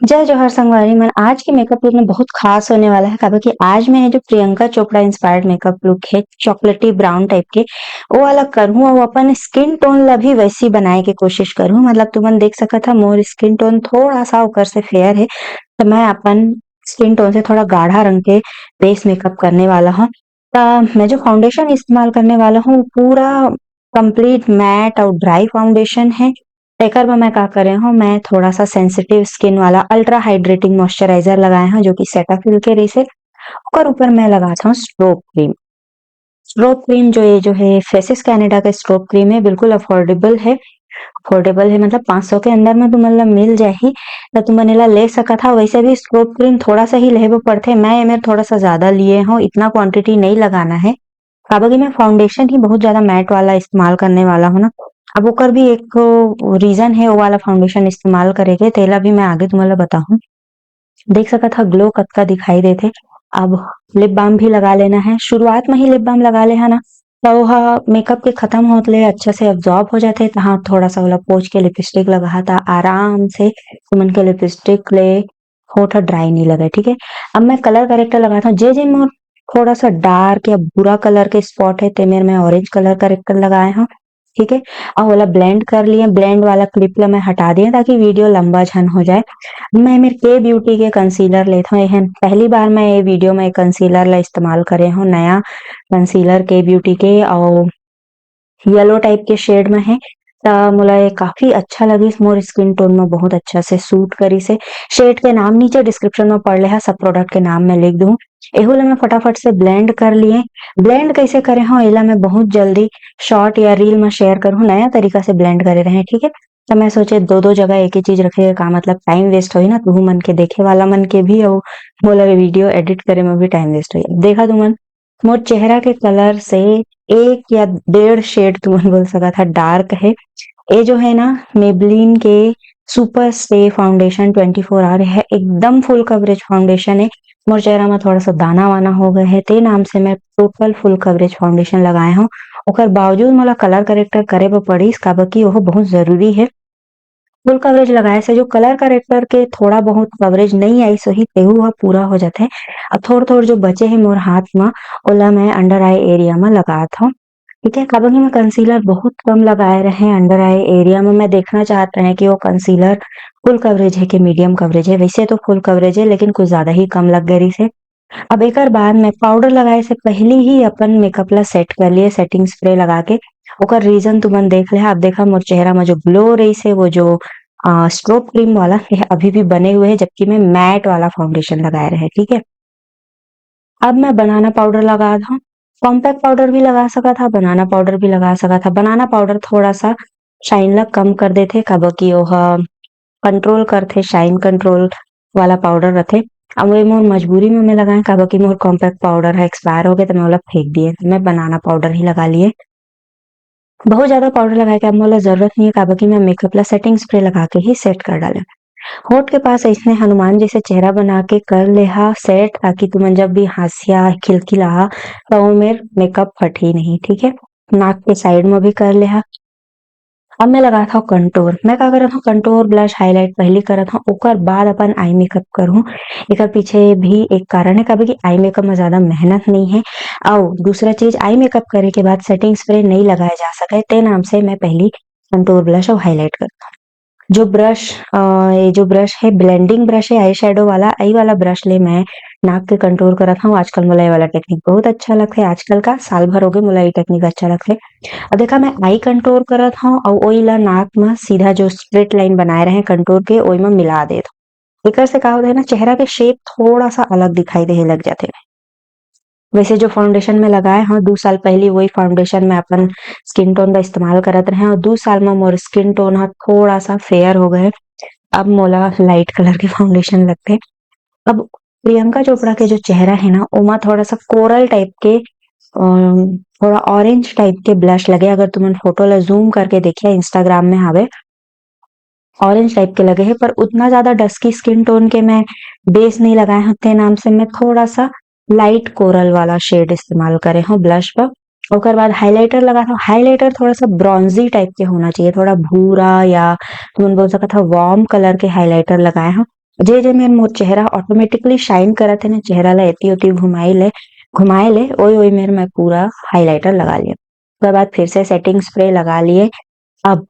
जय जौहर संगवारी मन। आज के मेकअप लुक में बहुत खास होने वाला है काबर कि आज मैं जो Priyanka Chopra inspired makeup look है चॉकलेटी ब्राउन टाइप के वो वाला करहूं और अपन स्किन टोन ला भी वैसी बनाए के कोशिश करूं। मतलब तुमन देख सकत था मोर स्किन टोन थोड़ा सा ओकर से फेयर है, तो मैं अपन स्किन टोन से थोड़ा गाढ़ा रंग के बेस मेकअप करने वाला हूँ। मैं जो फाउंडेशन इस्तेमाल करने वाला हूँ पूरा कंप्लीट मैट और ड्राई फाउंडेशन है। एकर बर मैं का करे हूँ, मैं थोड़ा सा सेंसिटिव स्किन वाला अल्ट्रा हाइड्रेटिंग मॉइस्चराइजर लगाए हूँ जो कि सेटाफिल के रही। ओकर ऊपर मैं लगाता हूँ स्ट्रोब क्रीम। स्ट्रोब क्रीम जो है फेसिस कनाडा का स्ट्रोब क्रीम है, बिल्कुल अफोर्डेबल है। अफोर्डेबल है मतलब 500 के अंदर में तुमन ला मिल जाही, तो तुमन एला ले सकत हा। वैसे भी स्ट्रोब क्रीम थोड़ा सा ही लेहे बर पड़थे, मैं एमेर थोड़ा सा ज्यादा लिए हूँ, इतना क्वांटिटी नहीं लगाना है काबर कि मैं फाउंडेशन ही बहुत ज्यादा मैट वाला इस्तेमाल करने वाला हूँ ना। अब ओकर भी एक रीजन है वो वाला फाउंडेशन इस्तेमाल करे के, तेला भी मैं आगे तुमन ला बताहूँ। देख सकत हा ग्लो कतका दिखाई देथे। अब लिप बाम भी लगा लेना है, शुरुआत में ही लिप बाम लगा ले है ना, तो ओहा मेकअप के खत्म होत ले अच्छा से अब्सॉर्ब हो जाथे। तहाँ थोड़ा सा ओला पोंछ के लिपस्टिक लगा था आराम से, तुमन के लिपस्टिक ले होठ ह ड्राई नहीं लगे। ठीक है, अब मैं कलर करेक्टर लगाता हूँ। जे मोर थोड़ा सा डार्क या बुरा कलर के स्पॉट है तेमेर मैं ऑरेंज कलर करेक्टर लगाए हूँ। ठीक है, और ओला ब्लेंड कर लिए। ब्लेंड वाला क्लिप ला मैं हटा दिए ताकि वीडियो लंबा झन हो जाए। मैं मेरे के ब्यूटी के कंसीलर लेता हूँ। एहन पहली बार मैं ये वीडियो में कंसीलर ला इस्तेमाल करे हूँ, नया कंसीलर के ब्यूटी के और येलो टाइप के शेड में है। मोला ये काफी अच्छा लगिस, मोर स्किन टोन में बहुत अच्छा से सूट करी से। शेड के नाम नीचे डिस्क्रिप्शन में पढ़ ले है, सब प्रोडक्ट के नाम मैं लिख दूँ। एहू ला मैं फटाफट से ब्लेंड कर लिए। ब्लेंड कैसे करे हूँ एला मैं बहुत जल्दी शॉर्ट या रील में शेयर करूँ, नया तरीका से ब्लेंड करे रहे। ठीक है, तो मैं सोचे दो दो जगह एक ही चीज रखे का मतलब टाइम वेस्ट होई ना, तुहू मन के देखे वाला मन के भी और मोला वीडियो एडिट करे में भी टाइम वेस्ट होई। देखा तुमन मोर चेहरा के कलर से एक या डेढ़ शेड तुमन बोल सकत था डार्क है। ये जो है ना मेबलिन के सुपर स्टे फाउंडेशन 24 आवर है, एकदम फुल कवरेज फाउंडेशन है। मोर चेहरा में थोड़ा सा दाना वाना हो गए है, ते नाम से मैं टोटल फुल कवरेज फाउंडेशन लगाए हूँ। ओकर बावजूद मोला कलर करेक्टर करे बर पड़िस काबर की ओह बहुत जरूरी है। फुल कवरेज लगाए से जो कलर करेक्टर के थोड़ा बहुत कवरेज नहीं आई सही तेहू ह पूरा हो जाथे। और थोड़ थोड़ जो बचे है मोर हाथ में ओला मैं अंडर आई एरिया में लगात हूँ। ठीक है, काबर की मैं कंसीलर बहुत कम लगाए रहे अंडर आई एरिया में। मैं देखना चाहत रहे कि वो कंसीलर फुल कवरेज है कि मीडियम कवरेज है। वैसे तो फुल कवरेज है लेकिन कुछ ज्यादा ही कम लग गई से। अब एकर बाद मैं पाउडर लगाए से पहले ही अपन मेकअप ला सेट कर लिए सेटिंग स्प्रे लगा के। ओकर रीजन तुमन देख ले। अब देखा मोर चेहरा में जो ग्लो रही से वो जो स्ट्रोब क्रीम वाला यह अभी भी बने हुए है, जबकि मैं मैट वाला फाउंडेशन लगाए रहे। ठीक है, अब मैं बनाना पाउडर लगा था। कॉम्पैक्ट पाउडर भी लगा सका था, बनाना पाउडर भी लगा सका था। बनाना पाउडर थोड़ा सा शाइन ला कम कर देथे काबर की ओह कंट्रोल करथे, शाइन कंट्रोल वाला पाउडर रथे। अब वो मोर मजबूरी में मैं लगाए काबर की मोर कॉम्पैक्ट पाउडर है एक्सपायर हो गए तो मैं ओला फेंक दिए, तो मैं बनाना पाउडर ही लगा लिए। बहुत ज्यादा पाउडर लगाए के अब मोला जरूरत नहीं है काबर की मैं मेकअप ला सेटिंग स्प्रे लगा के ही सेट कर डाले। होठ के पास ऐसने हनुमान जैसे चेहरा बना के कर ले हा सेट, ताकि तुमन जब भी हंसिया खिलखिलाहा तो मेर मेकअप फटी नहीं। ठीक है, नाक के साइड में भी कर ले हा। अब मैं लगात हूँ कंटूर। मैं का करत हूँ कंटूर ब्लश हाईलाइट पहली करत हूँ, ओकर बाद अपन आई मेकअप करूँ। एकर पीछे भी एक कारण है काबर की आई मेकअप में ज्यादा मेहनत नहीं है। और दूसरा चीज आई मेकअप करे के बाद सेटिंग स्प्रे नहीं लगाया जा सके, ते नाम से मैं पहली कंटूर ब्लश और हाईलाइट कर जो ब्रश ये जो ब्रश है ब्लेंडिंग ब्रश है आई शेडो वाला, आई वाला ब्रश ले मैं नाक के कंटूर करत हूँ। आजकल मोला ये वाला टेक्निक बहुत अच्छा लगथे, आजकल का साल भर हो गए मोला ये टेक्निक अच्छा लगथे। अब देखा मैं आई कंटूर करत हूँ और ओई ला नाक में सीधा जो स्ट्रेट लाइन बनाए रहे कंटूर के ओई में मिला देत हूँ। एकर से का होता है ना चेहरा के शेप थोड़ा सा अलग दिखाई देहे लग जाते। वैसे जो फाउंडेशन में लगाए हाँ 2 साल पहले वही फाउंडेशन में अपन स्किन टोन का इस्तेमाल करत रहे और 2 साल में मोर स्किन टोन हा थोड़ा सा फेयर हो गए। अब मोला लाइट कलर के फाउंडेशन लगते। अब प्रियंका चोपड़ा के जो चेहरा है ना ओमा थोड़ा सा कोरल टाइप के थोड़ा ऑरेंज टाइप के ब्लश लगे। अगर तुमन फोटो ला जूम करके देखिए इंस्टाग्राम में हावे ऑरेंज टाइप के लगे हैं, पर उतना ज्यादा डस्की स्किन टोन के मैं बेस नहीं लगाए होते नाम से मैं थोड़ा सा लाइट कोरल वाला शेड इस्तेमाल करे हूँ ब्लश पर। ओकर बाद हाइलाइटर लगा था। हाइलाइटर थोड़ा सा ब्रॉन्जी टाइप के होना चाहिए, थोड़ा भूरा या तुम बोल सकता था वार्म कलर के हाइलाइटर लगाए हूँ। जे मेर मोर चेहरा ऑटोमेटिकली शाइन करत है ना, चेहरा ला एती ओती घुमाए ले ओई मेर मैं पूरा हाइलाइटर लगा लिए। उसके बाद फिर से सेटिंग स्प्रे लगा लिए। अब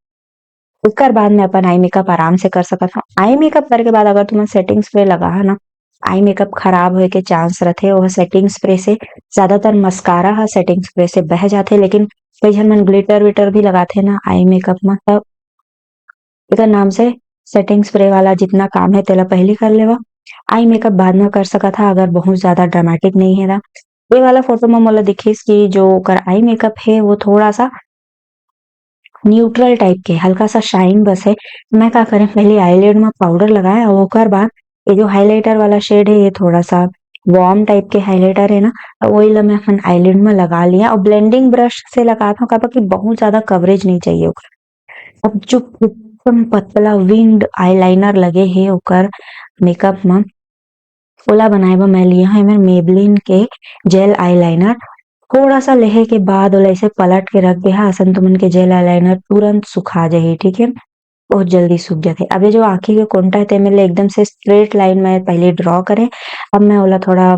ओकर बाद में अपन आई मेकअप आराम से कर सकत हव। आई मेकअप करे के बाद अगर तुमन सेटिंग स्प्रे लगाहा ना, आई मेकअप खराब होए के चांस रथे। ओह सेटिंग स्प्रे से ज़्यादातर मस्कारा ह सेटिंग स्प्रे से बह जाथे, लेकिन कई झन मन ग्लिटर विटर भी लगाथे ना आई मेकअप म, तब एकर नाम से सेटिंग स्प्रे वाला जितना काम है तेला पहले कर लेवा। आई मेकअप बाद में कर सकत ह अगर बहुत ज़्यादा ड्रामेटिक नहीं हे त। ये वाला फोटो में मोला दिखिस कि जो ओकर आई मेकअप है वो थोड़ा-सा न्यूट्रल टाइप के हल्का सा शाइन बस है। मैं का करें पहले आईलिड में पाउडर लगाए और ओकर बाद ये जो हाइलाइटर वाला शेड है ये थोड़ा-सा वार्म टाइप के हाइलाइटर है ना, वही ला मैं अपन आईलिड में लगा लिया और ब्लेंडिंग ब्रश से लगात हूँ काबर कि बहुत ज़्यादा कवरेज नहीं चाहिए ओकर। अब जो एकदम पतला विंग्ड आईलाइनर लगे हे ओकर मेकअप म, ओला बनाए बर मैं लिए हव एमन मेबलिन के जेल आईलाइनर। थोड़ा-सा लेहे के बाद ओला ऐसे पलट के रख देहा असन तुमन के जेल आईलाइनर तुरंत सुखा जाही, ठीक है? बहुत जल्दी सूख जाथे। अब ये जो आँखी के कोंटा है तेमे ले एकदम से स्ट्रेट लाइन में पहले ड्रॉ करें। अब मैं ओला थोड़ा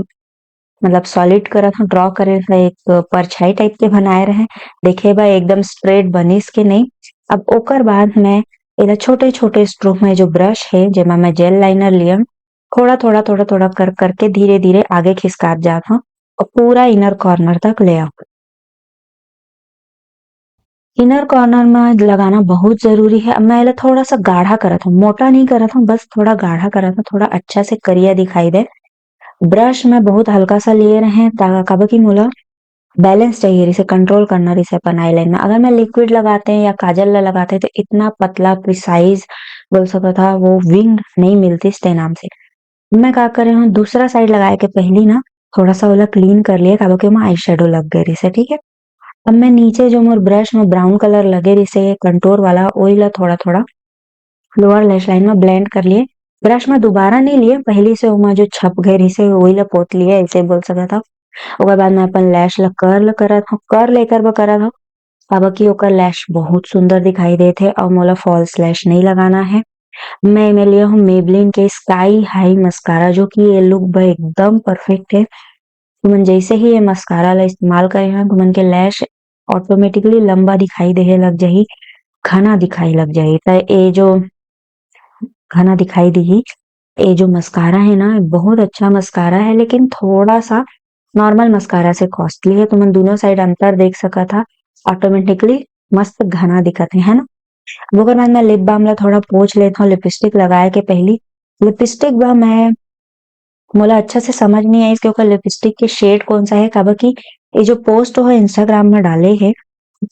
मतलब सॉलिड करत हूँ, ड्रॉ करे ला एक परछाई टाइप के बनाए रहें। देखे बर एकदम स्ट्रेट बनिस के नहीं। अब ओकर बाद मैं एला छोटे-छोटे स्ट्रोक में जो ब्रश है जेमा मैं जेल लाइनर लियम, थोड़ा-थोड़ा कर-कर के धीरे-धीरे आगे खिसकात जात हूँ और पूरा इनर कॉर्नर तक ले आऊँ। इनर कॉर्नर में लगाना बहुत ज़रूरी है। अब मैं एला थोड़ा-सा गाढ़ा करत हूँ, मोटा नहीं करत हूँ, बस थोड़ा गाढ़ा करत हूँ, थोड़ा अच्छा से करिया दिखाई दे। ब्रश मैं बहुत हल्का सा लिए रहें ता काबर की मोला बैलेंस चाहिए रिसे कंट्रोल करना रिसे अपन आईलाइन में। अगर मैं लिक्विड लगाते हैं या काजल ला लगाते हैं तो इतना पतला प्रिसाइज़ बोल सकत ह वो विंग नहीं मिलतिस ते नाम से। मैं का करे हूँ दूसरा साइड लगाए के पहिली ना थोड़ा-सा ओला क्लीन कर लिए काबर की ओमा आई शेडो लग गए रिसे, ठीक है? अब मैं नीचे जो मोर ब्रश में ब्राउन कलर लगे रिसे कंटूर वाला ओही ला थोड़ा-थोड़ा लोअर लैश लाइन में ब्लेंड कर लिए। ब्रश में दोबारा नहीं लिए, पहले से ओमा जो छप गए रिसे वही ला पोत लिए ऐसे बोल सकत हव। ओकर बाद मैं अपन लैश ला कर्ल करत हव, कर्ल एकर बर करत हव काबर की ओकर लैश बहुत सुंदर दिखाई देत हे और मोला फॉल्स लैश नहीं लगाना है। मैं एमे लिए हूँ मेबलिन के स्काई हाई मस्कारा जो कि ये लुक बर एकदम परफेक्ट है। तुमन जैसे ही ये मस्कारा ला इस्तेमाल करे ह तुमन के लैश ऑटोमेटिकली लंबा दिखाई देहे लग जाही, घना दिखाई लग जाही। त ये जो घना दिखाई दिही, ये जो मस्कारा है ना बहुत अच्छा मस्कारा है लेकिन थोड़ा-सा नॉर्मल मस्कारा से कॉस्टली है। तुमन दोनों साइड अंतर देख सकत ह, ऑटोमेटिकली मस्त घना दिखत है ना? ओकर बाद मैं लिप बाम ला थोड़ा पोंछ लेत हव लिपस्टिक लगाए के पहिली। लिपस्टिक बा मैं मोला अच्छा से समझ नहीं आइस कि ओकर लिपस्टिक के शेड कौन-सा है काबर की ये जो पोस्ट ओह इंस्टाग्राम में डाले हे,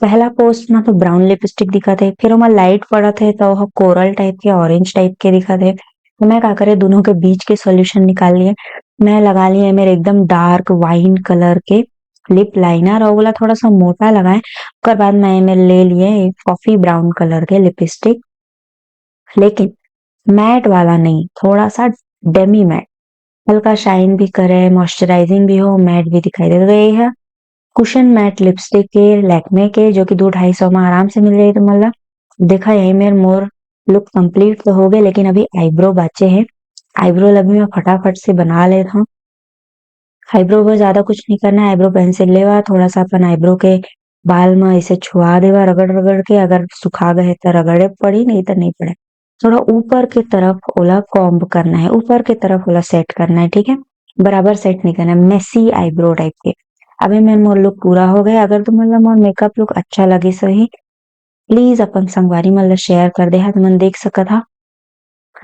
पहला पोस्ट में तो ब्राउन लिपस्टिक दिखत हे, फिर ओमा लाइट पड़त हे तो ओह कोरल टाइप के ऑरेंज टाइप के दिखत हे। तो मैं का करे दोनों के बीच के सॉल्यूशन निकाल लिए। मैं लगा लिए मेरे एकदम डार्क वाइन कलर के लिप लाइनर और ओला थोड़ा-सा मोटा लगाए। ओकर बाद मैं एमे ले लिए कॉफी ब्राउन कलर के लिपस्टिक, लेकिन मैट वाला नहीं, थोड़ा-सा डेमी मैट। हल्का शाइन भी करे, मॉइस्चराइजिंग भी हो, मैट भी दिखाई दे। तो ये है कुशन मैट लिपस्टिक के लैक्मे के जो कि 200-250 में आराम से मिल जाई तुमन ला। देखा यही मेर मोर लुक कंप्लीट तो हो गए लेकिन अभी आईब्रो बाचे हैं। आईब्रो ला भी मैं फटाफट से बना लेत हूँ। आईब्रो बर ज़्यादा कुछ नहीं करना है, आईब्रो पेंसिल लेवा थोड़ा-सा अपन आईब्रो के बाल में ऐसे छुआ देवा रगड़-रगड़ के, अगर सुखा गए तो रगड़े पड़ी नहीं तो नहीं पड़े। थोड़ा ऊपर की तरफ ओला कॉम्ब करना है, ऊपर की तरफ ओला सेट करना है, ठीक है? बराबर सेट नहीं करना है, मेसी आईब्रो टाइप के। अभी मेर मोर लुक पूरा हो गए। अगर तुमन ला मोर मेकअप लुक अच्छा लगिस होही, प्लीज़ अपन संगवारी मन ला शेयर कर देहा। तुमन देख सकत ह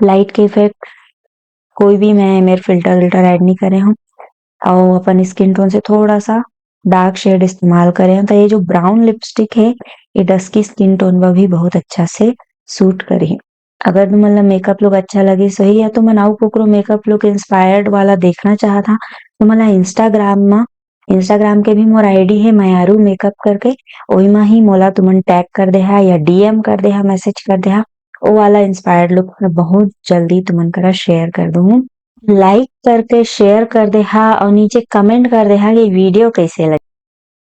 लाइट के इफेक्ट कोई भी मैं मेर फ़िल्टर-विल्टर ऐड नहीं करे हूँ और अपन स्किन टोन से थोड़ा-सा डार्क शेड इस्तेमाल करे हैं। तो ये जो ब्राउन लिपस्टिक है, ये डस्की स्किन टोन मा भी बहुत अच्छा से सूट करही। अगर तुमन ला मेकअप लुक अच्छा लगिस होही या तुमन अउ ककरो मेकअप लुक इंस्पायर्ड वाला देखना चाहत हा, तुमन ला इंस्टाग्राम के भी मोर आईडी है मयारू मेकअप करके, ओही मा ही मोला तुमन टैग कर देहा या डीएम कर देहा, मैसेज कर देहा। ओ वाला इंस्पायर्ड लुक मैं बहुत जल्दी तुमन करा शेयर कर दूँगी। लाइक करके शेयर कर देहा और नीचे कमेंट कर देहा कि वीडियो कैसे लगी।